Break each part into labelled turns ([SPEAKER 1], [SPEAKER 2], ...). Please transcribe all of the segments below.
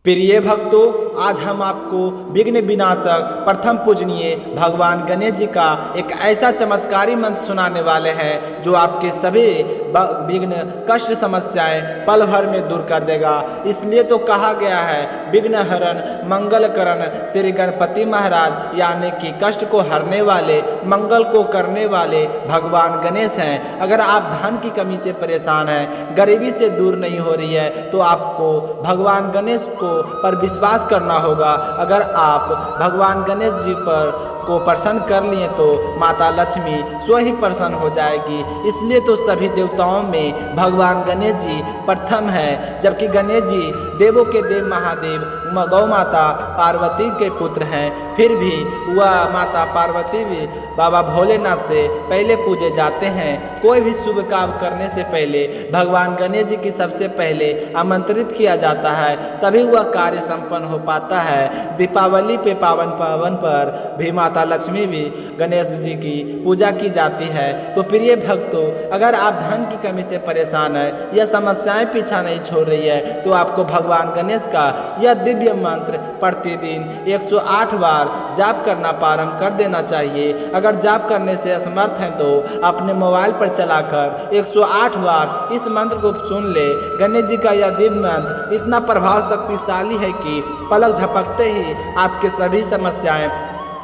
[SPEAKER 1] प्रिय भक्तों, आज हम आपको विघ्न विनाशक प्रथम पूजनीय भगवान गणेश जी का एक ऐसा चमत्कारी मंत्र सुनाने वाले हैं जो आपके सभी विघ्न कष्ट समस्याएं पल भर में दूर कर देगा। इसलिए तो कहा गया है विघ्न हरण मंगल करण श्री गणपति महाराज, यानी कि कष्ट को हरने वाले मंगल को करने वाले भगवान गणेश हैं। अगर आप धन की कमी से परेशान हैं, गरीबी से दूर नहीं हो रही है, तो आपको भगवान गणेश पर विश्वास करना होगा। अगर आप भगवान गणेश जी को प्रसन्न कर लिए तो माता लक्ष्मी स्वयं ही प्रसन्न हो जाएगी। इसलिए तो सभी देवताओं में भगवान गणेश जी प्रथम है, जबकि गणेश जी देवों के देव महादेव गौ माता पार्वती के पुत्र हैं। फिर भी वह माता पार्वती भी बाबा भोलेनाथ से पहले पूजे जाते हैं। कोई भी शुभ काम करने से पहले भगवान गणेश जी की सबसे पहले आमंत्रित किया जाता है, तभी वह कार्य संपन्न हो पाता है। दीपावली पे पावन पर भी माता लक्ष्मी भी गणेश जी की पूजा की जाती है। तो प्रिय भक्तों, अगर आप धन की कमी से परेशान है या समस्याएं पीछा नहीं छोड़ रही है, तो आपको भगवान गणेश का यह दिव्य मंत्र प्रतिदिन 108 बार जाप करना प्रारंभ कर देना चाहिए। अगर जाप करने से असमर्थ हैं तो अपने मोबाइल पर चलाकर 108 बार इस मंत्र को सुन ले। गणेश जी का यह दिव्य मंत्र इतना प्रभाव शक्तिशाली है कि पलक झपकते ही आपके सभी समस्याएं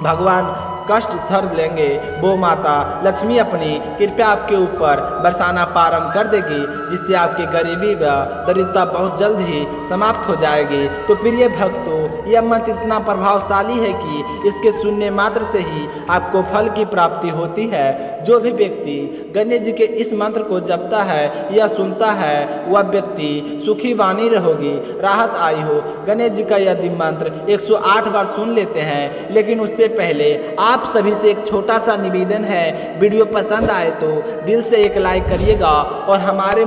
[SPEAKER 1] भगवान कष्ट सर लेंगे। वो माता लक्ष्मी अपनी कृपया आपके ऊपर बरसाना प्रारंभ कर देगी, जिससे आपकी गरीबी व दरिद्रता बहुत जल्द ही समाप्त हो जाएगी। तो प्रिय भक्तों, यह मंत्र इतना प्रभावशाली है कि इसके सुनने मात्र से ही आपको फल की प्राप्ति होती है। जो भी व्यक्ति गणेश जी के इस मंत्र को जपता है या सुनता है, वह व्यक्ति सुखी वाणी रहोगी, राहत आई हो। गणेश जी का यदि मंत्र 108 बार सुन लेते हैं, लेकिन उससे पहले आप सभी से एक छोटा सा निवेदन है, वीडियो पसंद आए तो दिल से एक लाइक करिएगा और हमारे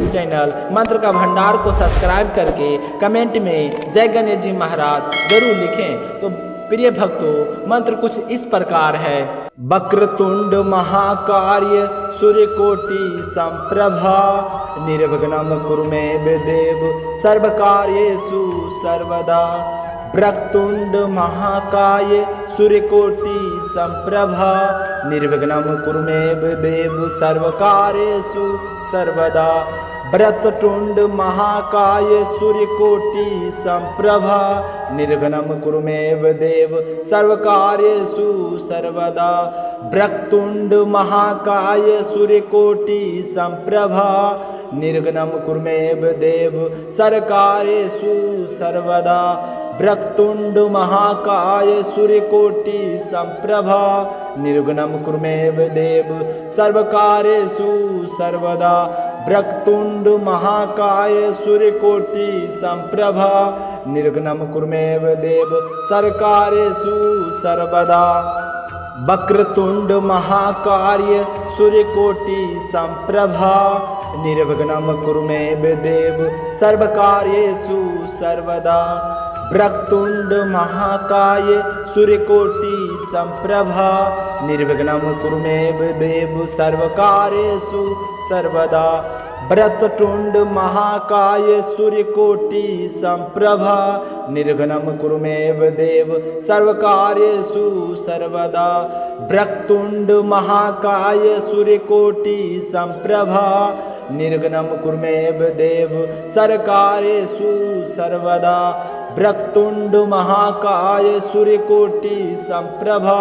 [SPEAKER 1] चैनल मंत्र का भंडार को सब्सक्राइब करके कमेंट में जय गणेश जी महाराज जरूर लिखें। तो प्रिय भक्तों, मंत्र कुछ इस प्रकार है। वक्रतुंड महाकाय सूर्यकोटि संप्रभा निर्विघ्नं कुरु मे देव सर्वकार्येषु सर्वदा। वक्रतुंड महाकाय सूर्यकोटि संप्रभा निर्विघ्नं कुरु मे देव सर्वकार्येषु सर्वदा। वक्रतुंड महाकाय सूर्यकोटि संप्रभा निर्विघ्नं कुरु मे देव सर्वकार्येषु सर्वदा। वक्रतुंड महाकाय सूर्यकोटि संप्रभा निर्विघ्नं कुरु मे देव सर्वकार्येषु सर्वदा। वक्रतुंड महाकाय सूर्यकोटि संप्रभा निर्विघ्नं कुरु मे देव सर्वकार्येषु सर्वदा। वक्रतुंड महाकाय सूर्यकोटि संप्रभा निर्विघ्नं कुरु मे देव सर्वकार्येषु सर्वदा। वक्रतुंड महाकाय सूर्यकोटि संप्रभा निर्विघ्नं कुरु मे देव सर्वकार्येषु सर्वदा। वक्रतुंड महाकाय सूर्यकोटि संप्रभा निर्विघ्नं कुरु मे देव सर्वकार्येषु सर्वदा। वक्रतुंड महाकाय सूर्यकोटि संप्रभा निर्विघ्नं कुरु मे देव सर्वकार्येषु सर्वदा। वक्रतुंड महाकाय सूर्यकोटि संप्रभा निर्विघ्नं कुरु मे देव सर्वकार्येषु सर्वदा। वक्रतुंड महाकाय सूर्यकोटि संप्रभा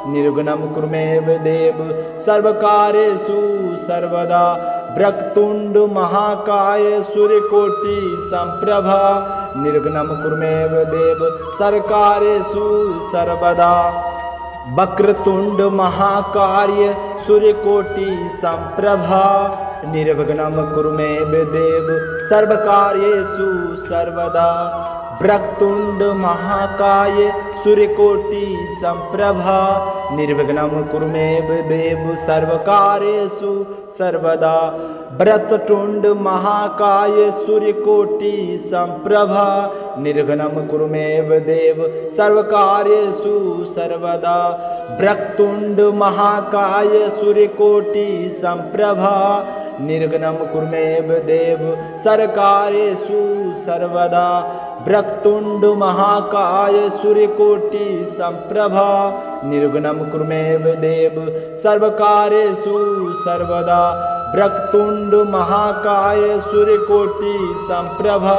[SPEAKER 1] निर्विघ्नं कुरु मे देव सर्वकार्येषु सर्वदा। वक्रतुंड महाकाय सूर्यकोटि संप्रभा निर्विघ्नं कुरु मे देव सर्वकार्येषु सर्वदा। वक्रतुंड महाकाय सूर्यकोटि संप्रभा निर्विघ्नं कुरु मे देव सर्वकार्येषु सर्वदा। वक्रतुंड महाकाय सूर्यकोटि संप्रभा निर्विघ्नं कुरु मे देव सर्वकार्येषु सर्वदा। वक्रतुंड महाकाय सूर्यकोटि संप्रभा निर्विघ्नं कुरु मे देव सर्वकार्येषु सर्वदा। वक्रतुंड महाकाय सूर्यकोटि संप्रभा निर्विघ्नं कुरु मे देव सर्वकार्येषु सर्वदा। वक्रतुण्ड महाकाय सूर्यकोटि समप्रभा निर्विघ्नं कुरु मे देव सर्वकार्येषु सर्वदा वक्रतुण्ड महाकाय सूर्यकोटि समप्रभा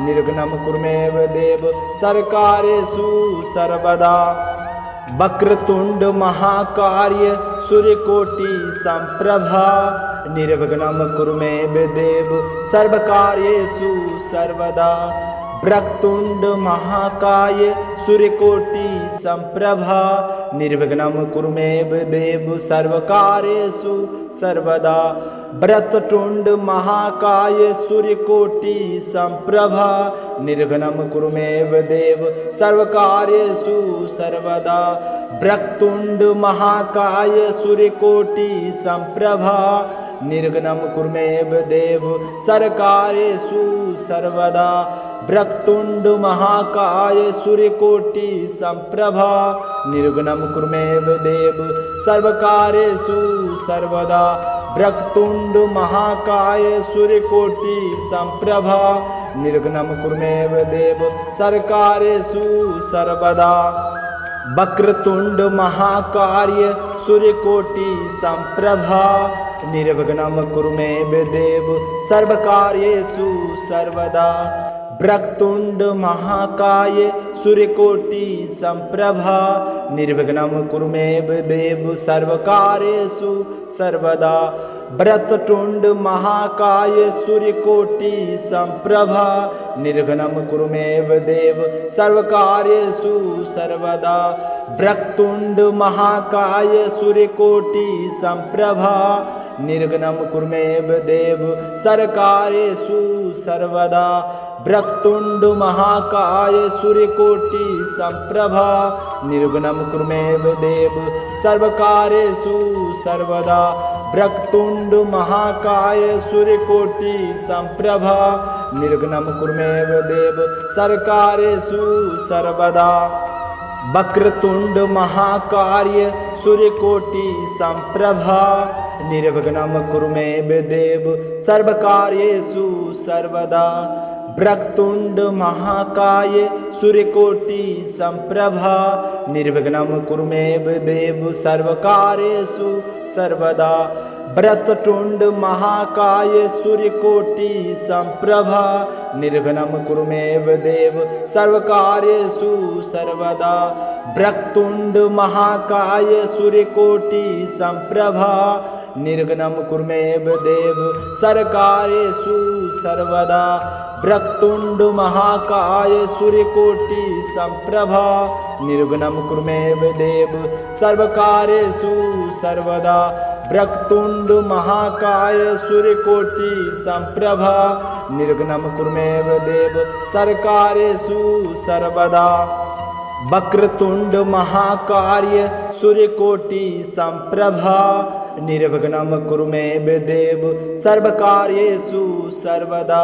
[SPEAKER 1] निर्विघ्नं कुरु मे देव सर्वकार्येषु सर्वदा वक्रतुण्ड महाकाय सूर्यकोटि समप्रभा निर्विघ्नं कुरु मे देव सर्वकार्येषु सर्वदा वक्रतुण्ड महाकाय सूर्यकोटि समप्रभा निर्विघ्नं कुरु मे देव सर्वकार्येषु सर्वदा वक्रतुण्ड महाकाय सूर्यकोटि समप्रभा निर्विघ्नं कुरु मे देव सर्वकार्येषु सर्वदा वक्रतुण्ड महाकाय सूर्यकोटि समप्रभा निर्विघ्नं कुरु मे देव सर्वकार्येषु सर्वदा वक्रतुण्ड महाकाय सूर्यकोटि समप्रभा निर्विघ्नं कुरु मे देव सर्वकार्येषु सर्वदा वक्रतुण्ड महाकाय सूर्यकोटि समप्रभा निर्विघ्नं कुरु मे देव सर्वकार्येषु सर्वदा वक्रतुण्ड महाकाय सूर्यकोटि समप्रभा निर्विघ्नं कुरु मे देव सर्वकार्येषु सर्वदा वक्रतुण्ड महाकाय सूर्यकोटि समप्रभा निर्विघ्नं कुरु मे देव सर्वकार्येषु सर्वदा वक्रतुण्ड महाकाय सूर्यकोटि समप्रभा निर्विघ्नं कुरु मे देव सर्वकार्येषु सर्वदा वक्रतुण्ड महाकाय सूर्यकोटि समप्रभा निर्विघ्नं कुरु मे देव सर्वकार्येषु सर्वदा वक्रतुण्ड महाकाय सूर्यकोटि समप्रभा निर्विघ्नं कुरु मे देव सर्वकार्येषु सर्वदा वक्रतुण्ड महाकाय सूर्यकोटि समप्रभा निर्विघ्नं कुरु मे देव सर्वकार्येषु सर्वदा वक्रतुण्ड महाकाय सूर्यकोटि समप्रभा निर्विघ्नं कुरु मे देव सर्वकार्येषु सर्वदा वक्रतुण्ड महाकाय सूर्यकोटि समप्रभा निर्विघ्नं कुरु मे देव सर्वकार्येषु सर्वदा वक्रतुण्ड महाकाय सूर्यकोटि समप्रभा निर्विघ्नं कुरु मे देव सर्वकार्येषु सर्वदा वक्रतुण्ड महाकाय सूर्यकोटि समप्रभा निर्विघ्नं कुरु मे देव सर्वकार्येषु सर्वदा वक्रतुण्ड महाकाय सूर्यकोटि समप्रभा निर्विघ्नं कुरु मे देव सर्वकार्येषु सर्वदा वक्रतुण्ड महाकाय सूर्यकोटि समप्रभा निर्विघ्नं कुरु मे देव सर्वकार्येषु सर्वदा वक्रतुण्ड महाकाय सूर्यकोटि समप्रभा निर्विघ्नं कुरु मे देव सर्वकार्येषु सर्वदा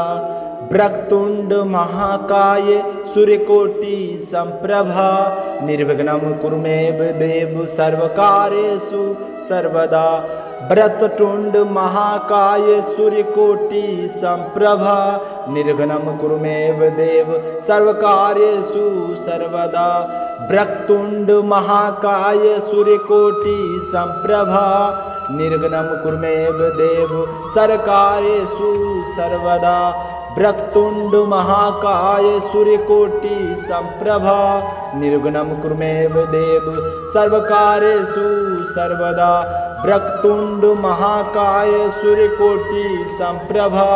[SPEAKER 1] वक्रतुण्ड महाकाय सूर्यकोटि समप्रभा निर्विघ्नं कुरु मे देव सर्वकार्येषु सर्वदा वक्रतुण्ड महाकाय सूर्यकोटि समप्रभा निर्विघ्नं कुरु मे देव सर्वकार्येषु सर्वदा वक्रतुण्ड महाकाय सूर्यकोटि समप्रभा निर्विघ्नं कुरु मे देव सर्वकार्येषु सर्वदा वक्रतुण्ड महाकाय सूर्यकोटि समप्रभा निर्विघ्नं कुरु मे देव सर्वकार्येषु सर्वदा वक्रतुण्ड महाकाय सूर्यकोटि समप्रभा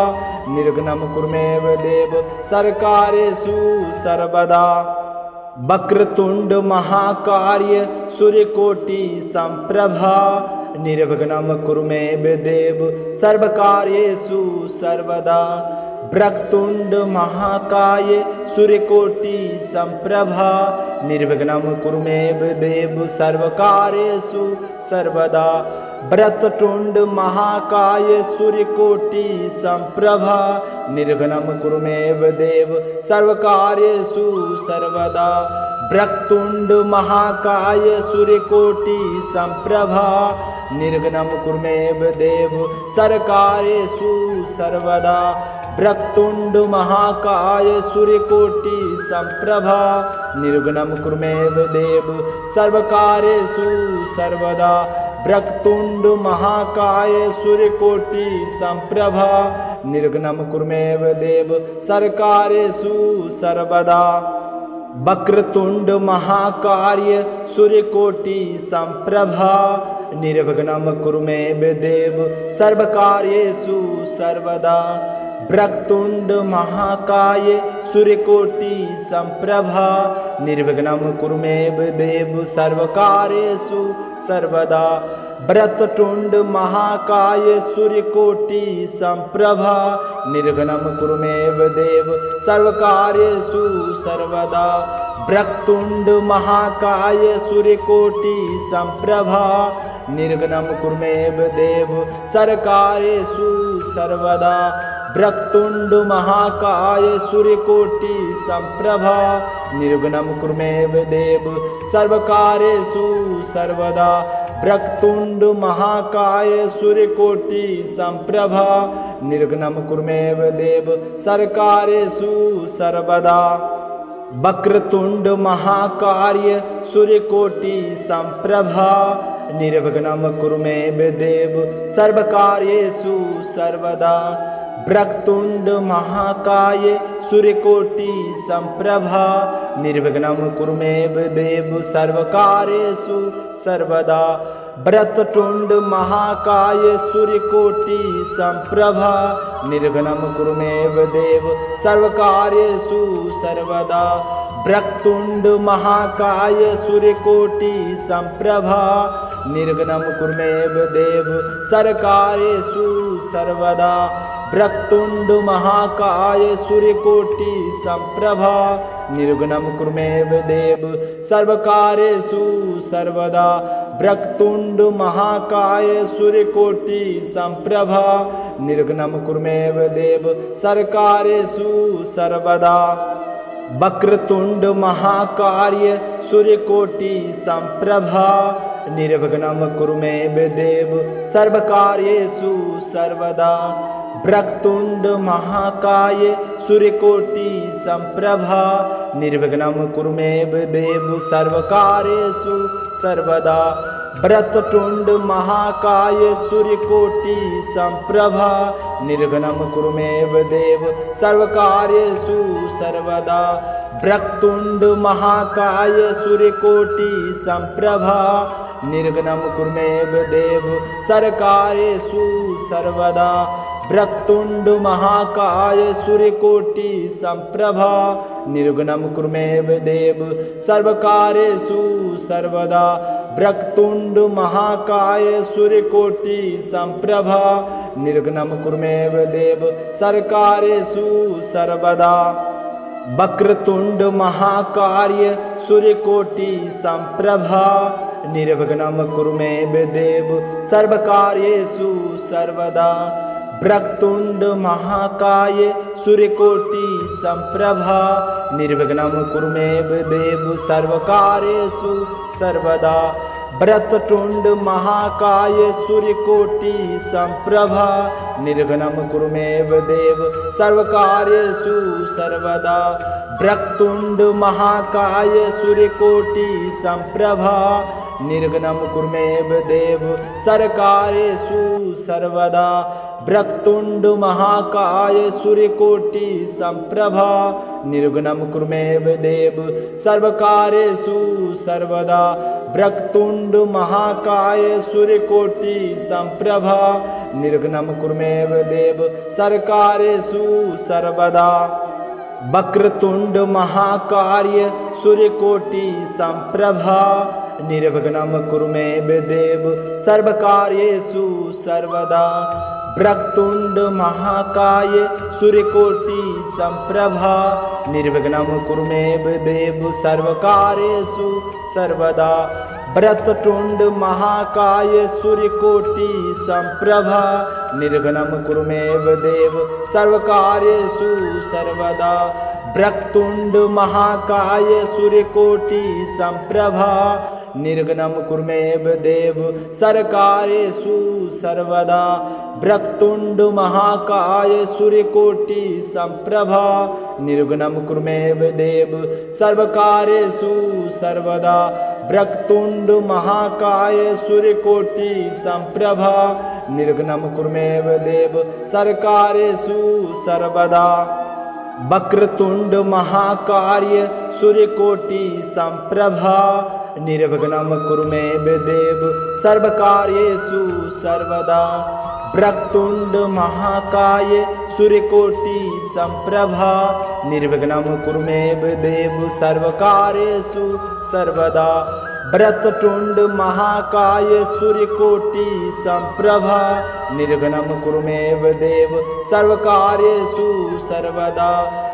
[SPEAKER 1] निर्विघ्नं कुरु मे देव सर्वकार्येषु सर्वदा वक्रतुण्ड महाकाय सूर्यकोटि समप्रभा निर्विघ्नं कुरु मे देव सर्वकार्येषु सर्वदा वक्रतुण्ड महाकाय सूर्यकोटि समप्रभा निर्विघ्नं कुरु मे देव सर्वकार्येषु सर्वदा वक्रतुण्ड महाकाय सूर्यकोटि समप्रभा निर्विघ्नं कुरु मे देव सर्वकार्येषु सर्वदा वक्रतुण्ड महाकाय सूर्यकोटि समप्रभा निर्विघ्नं कुरु मे देव सर्वकार्येषु सर्वदा वक्रतुण्ड महाकाय सूर्यकोटि समप्रभा निर्विघ्नं कुरु मे देव सर्वकार्येषु सर्वदा वक्रतुण्ड महाकाय सूर्यकोटि समप्रभा निर्विघ्नं कुरु मे देव सर्वकार्येषु सर्वदा वक्रतुण्ड महाकाय सूर्यकोटि समप्रभा निर्विघ्नं कुरु मे देव सर्वकार्येषु सर्वदा वक्रतुण्ड महाकाय सूर्यकोटि समप्रभा निर्विघ्नं कुरु मे देव सर्वकार्येषु सर्वदा वक्रतुण्ड महाकाय सूर्यकोटि समप्रभा निर्विघ्नं कुरु मे देव सर्वकार्येषु सर्वदा वक्रतुण्ड महाकाय सूर्यकोटि समप्रभा निर्विघ्नं कुरु मे देव सर्वकार्येषु सर्वदा वक्रतुण्ड महाकाय सूर्यकोटि समप्रभा निर्विघ्नं कुरु मे देव सर्वकार्येषु सर्वदा वक्रतुण्ड महाकाय सूर्यकोटि समप्रभा निर्विघ्नं कुरु मे देव सर्वकार्येषु सर्वदा वक्रतुण्ड महाकाय सूर्यकोटि समप्रभा निर्विघ्नं कुरु मे देव सर्वकार्येषु सर्वदा वक्रतुण्ड महाकाय सूर्यकोटि समप्रभा निर्विघ्नं कुरु मे देव सर्वकार्येषु सर्वदा वक्रतुण्ड महाकाय सूर्यकोटि समप्रभा निर्विघ्नं कुरु मे देव सर्वकार्येषु सर्वदा वक्रतुण्ड महाकाय सूर्यकोटि समप्रभा निर्विघ्नं कुरु मे देव सर्वकार्येषु सर्वदा वक्रतुण्ड महाकाय सूर्यकोटि समप्रभा निर्विघ्नं कुरु मे देव सर्वकार्येषु सर्वदा वक्रतुण्ड महाकाय सूर्यकोटि समप्रभा निर्विघ्नं कुरु मे देव सर्वकार्येषु सर्वदा वक्रतुण्ड महाकाय सूर्यकोटि समप्रभा निर्विघ्नं कुरु मे देव सर्वकार्येषु सर्वदा वक्रतुण्ड महाकाय सूर्यकोटि समप्रभा निर्विघ्नं कुरु मे देव सर्वकार्येषु सर्वदा वक्रतुण्ड महाकाय सूर्यकोटि समप्रभा निर्विघ्नं कुरु मे देव सर्वकार्येषु सर्वदा वक्रतुण्ड महाकाय सूर्यकोटि समप्रभा निर्विघ्नं कुरु मे देव सर्वकार्येषु सर्वदा वक्रतुण्ड महाकाय सूर्यकोटि समप्रभा निर्विघ्नं कुरु मे देव सर्वकार्येषु सर्वदा वक्रतुण्ड महाकाय सूर्यकोटि समप्रभा निर्विघ्नं कुरु मे देव सर्वकार्येषु सर्वदा वक्रतुण्ड महाकाय सूर्यकोटि समप्रभा निर्विघ्नं कुरु मे देव सर्वकार्येषु सर्वदा वक्रतुण्ड महाकाय सूर्यकोटि समप्रभा निर्विघ्नं कुरु मे देव सर्वकार्येषु सर्वदा वक्रतुण्ड महाकाय सूर्यकोटि समप्रभा निर्विघ्नं कुरु मे देव सर्वकार्येषु सर्वदा वक्रतुण्ड महाकाय सूर्यकोटि समप्रभा निर्विघ्नं कुरु मे देव सर्वकार्येषु सर्वदा वक्रतुण्ड महाकाय सूर्यकोटि समप्रभा निर्विघ्नं कुरु मे देव सर्वकार्येषु सर्वदा वक्रतुण्ड महाकाय सूर्यकोटि समप्रभा निर्विघ्नं कुरु मे देव सर्वकार्येषु सर्वदा वक्रतुण्ड महाकाय सूर्यकोटि समप्रभा निर्विघ्नं कुरु मे देव सर्वकार्येषु सर्वदा वक्रतुण्ड महाकाय सूर्यकोटि समप्रभा निर्विघ्नं कुरु मे देव सर्वकार्येषु सर्वदा वक्रतुण्ड महाकाय सूर्यकोटि समप्रभा निर्विघ्नं कुरु मे देव सर्वकार्येषु सर्वदा वक्रतुण्ड महाकाय सूर्यकोटि समप्रभा निर्विघ्नं कुरुमेव देव सर्वकार्येषु सर्वदा वक्रतुण्ड महाकाय सूर्यकोटि समप्रभा निर्विघ्नं कुरुमेव देव सर्वकार्येषु सर्वदा वक्रतुण्ड महाकाय सूर्यकोटि समप्रभा निर्विघ्नं कुरुमेव देव सर्वकार्येषु सर्वदा वक्रतुण्ड महाकाय सूर्यकोटि समप्रभा निर्विघ्नं कुरुमेव देव सर्वकार्येषु सर्वदा वक्रतुण्ड महाकाय सूर्यकोटि समप्रभा निर्विघ्नं कुरुमेव देव सर्वकार्येषु सर्वदा वक्रतुण्ड महाकाय सूर्यकोटि समप्रभा निर्विघ्नं कुरुमेव देव सर्वकार्येषु सर्वदा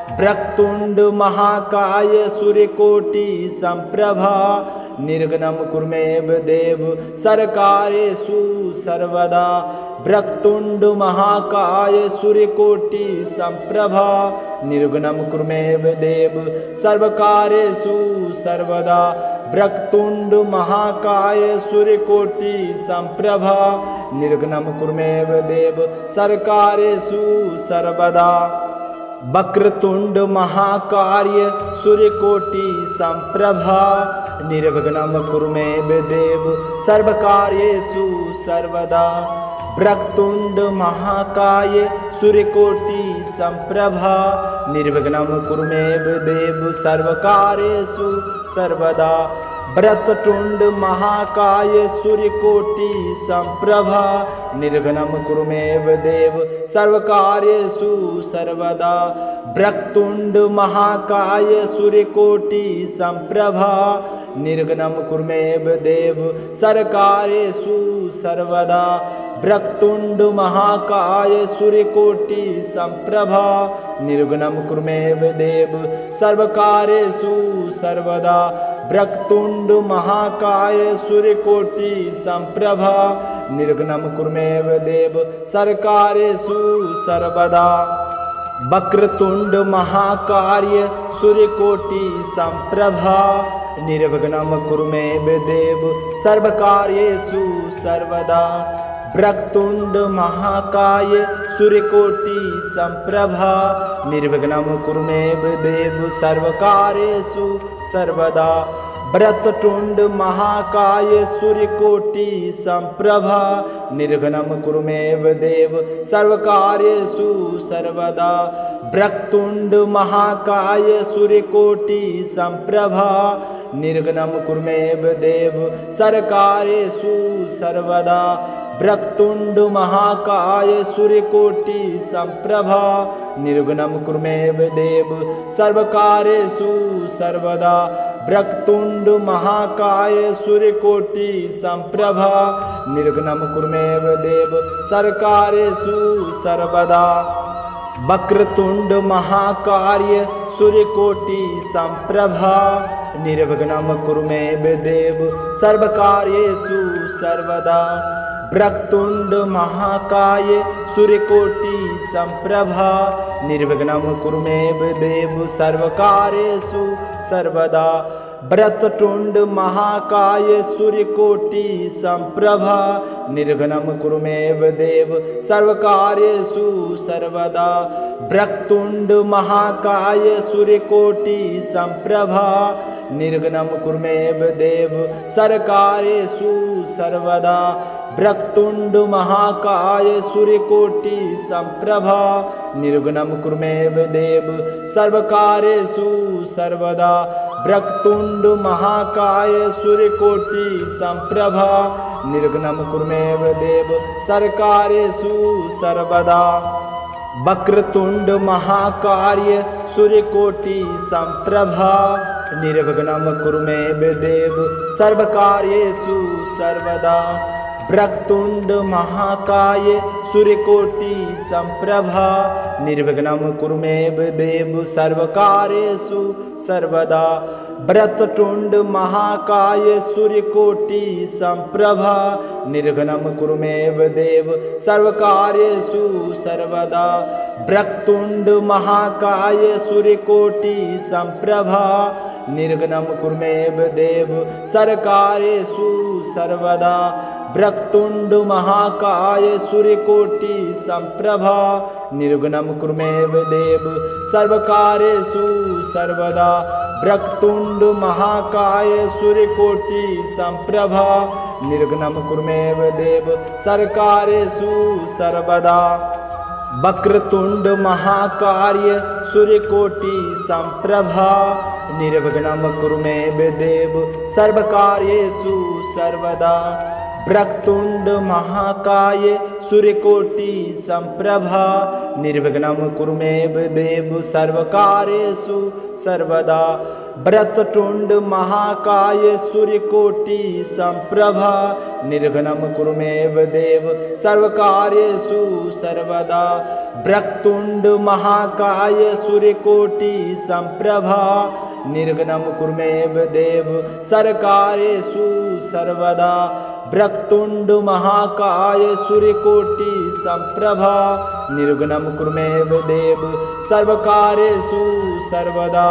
[SPEAKER 1] वक्रतुण्ड महाकाय सूर्यकोटि समप्रभा निर्विघ्नं कुरुमेव देव सर्वकार्येषु सर्वदा वक्रतुण्ड महाकाय सूर्यकोटि समप्रभा निर्विघ्नं कुरुमेव देव सर्वकार्येषु सर्वदा वक्रतुण्ड महाकाय सूर्यकोटि समप्रभा निर्विघ्नं कुरुमेव देव सर्वकार्येषु सर्वदा वक्रतुण्ड महाकाय सूर्यकोटि समप्रभा निर्विघ्नं कुरुमेव देव सर्वकार्येषु सर्वदा वक्रतुण्ड महाकाय सूर्यकोटि समप्रभा निर्विघ्नं कुरुमेव देव सर्वकार्येषु सर्वदा वक्रतुण्ड महाकाय सूर्यकोटि समप्रभा निर्विघ्नं कुरुमेव देव सर्वकार्येषु सर्वदा वक्रतुण्ड महाकाय सूर्यकोटि समप्रभा निर्विघ्नं कुरुमेव देव सर्वकार्येषु सर्वदा वक्रतुण्ड महाकाय सूर्यकोटि समप्रभा निर्विघ्नं कुरुमेव देव सर्वकार्येषु सर्वदा वक्रतुण्ड महाकाय सूर्यकोटि समप्रभा निर्विघ्नं कुरुमेव देव सर्वकार्येषु सर्वदा वक्रतुण्ड महाकाय सूर्यकोटि समप्रभा निर्विघ्नं कुरुमेव देव सर्वकार्येषु सर्वदा वक्रतुण्ड महाकाय सूर्यकोटि समप्रभा निर्विघ्नं कुरुमेव देव सर्वकार्येषु सर्वदा वक्रतुण्ड महाकाय सूर्यकोटि समप्रभा निर्विघ्नं कुरुमेव देव सर्वकार्येषु सर्वदा वक्रतुण्ड महाकाय सूर्यकोटि समप्रभा निर्विघ्नं कुरुमेव देव सर्वकार्येषु सर्वदा वक्रतुण्ड महाकाय सूर्यकोटि समप्रभा निर्विघ्नं कुरुमेव देव सर्वकार्येषु सर्वदा वक्रतुण्ड महाकाय सूर्यकोटि समप्रभा निर्विघ्नं कुरुमेव देव सर्वकार्येषु सर्वदा वक्रतुण्ड महाकाय सूर्यकोटि समप्रभा निर्विघ्नं कुरुमेव देव सर्वकार्येषु सर्वदा वक्रतुण्ड महाकाय सूर्यकोटि समप्रभा निर्विघ्नं कुरुमेव देव सर्वकार्येषु सर्वदा वक्रतुण्ड महाकाय सूर्यकोटि समप्रभा निर्विघ्नं कुरुमेव देव सर्वकार्येषु सर्वदा वक्रतुण्ड महाकाय सूर्यकोटि समप्रभा निर्विघ्नं कुरुमेव देव सर्वकार्येषु सर्वदा वक्रतुण्ड महाकाय सूर्यकोटि समप्रभा निर्विघ्नं कुरुमेव देव सर्वकार्येषु सर्वदा वक्रतुण्ड महाकाय सूर्यकोटि समप्रभा निर्विघ्नं कुरुमेव देव सर्वकार्येषु सर्वदा वक्रतुण्ड महाकाय सूर्यकोटि समप्रभा निर्विघ्नं कुरुमेव देव सर्वकार्येषु सर्वदा वक्रतुण्ड महाकाय सूर्यकोटि समप्रभा निर्विघ्नं कुरुमेव देव सर्वकार्येषु सर्वदा वक्रतुण्ड महाकाय सूर्यकोटि समप्रभा निर्विघ्नं कुरुमेव देव सर्वकार्येषु सर्वदा वक्रतुण्ड महाकाय सूर्यकोटि समप्रभा निर्विघ्नं कुरुमेव देव सर्वकार्येषु सर्वदा वक्रतुण्ड महाकाय सूर्यकोटि समप्रभा निर्विघ्नं कुरुमेव देव सर्वकार्येषु सर्वदा वक्रतुण्ड महाकाय सूर्यकोटि समप्रभा निर्विघ्नं कुरुमेव देव सर्वकार्येषु सर्वदा वक्रतुण्ड महाकाय सूर्यकोटि समप्रभा निर्विघ्नं कुरुमेव देव सर्वकार्येषु सर्वदा वक्रतुण्ड महाकाय सूर्यकोटि समप्रभा निर्विघ्नं कुरुमेव देव सर्वकार्येषु सर्वदा वक्रतुण्ड महाकाय सूर्यकोटि समप्रभा निर्विघ्नं कुरुमेव देव सर्वकार्येषु सर्वदा वक्रतुण्ड महाकाय सूर्यकोटि समप्रभा निर्विघ्नं कुरुमेव देव सर्वकार्येषु सर्वदा वक्रतुण्ड महाकाय सूर्यकोटि समप्रभा निर्विघ्नं कुरुमेव देव सर्वकार्येषु सर्वदा